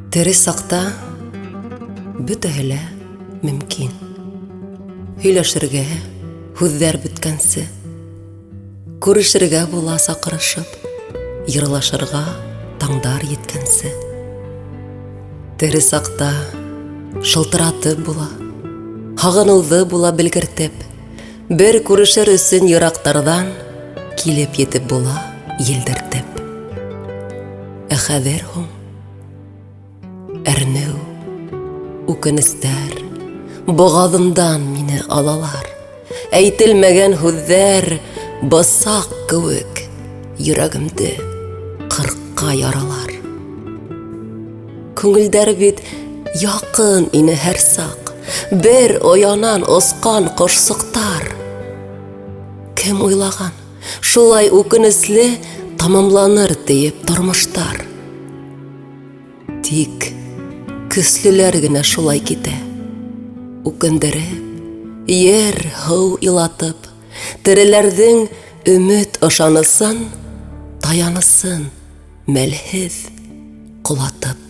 Тере сакта бөтәһе лә мөмкин. Һөйләшергә һүҙҙәр бөткәнсе, күрешергә була саҡырышып, йырлашырға таңдар еткәнсе. Тере сакта шылтыратып була, һағыныуҙы була белгертеп, бер күрешер өсөн йыраҡтарҙан килеп етеп була елдертеп. Ә хәҙер һуң әрнеү, үкенестәр боғаҙымдан мине алалар. Әйтелмәгән һүҙҙәр бысаҡ кеүек йөрәгемде ҡырҡҡа яралар. Күңелдәр бит яҡын ине һәр саҡ, бер оянан осҡан ҡошсоҡтар. Кем уйлаған, шулай үкенесле тамамланыр тиеп тормоштар. Тик көслөләр генә шулай китә, үкендереп, ер һыу илатып, тереләрҙең өмөт ышанысын, таянысын мәлһеҙ ҡолатып.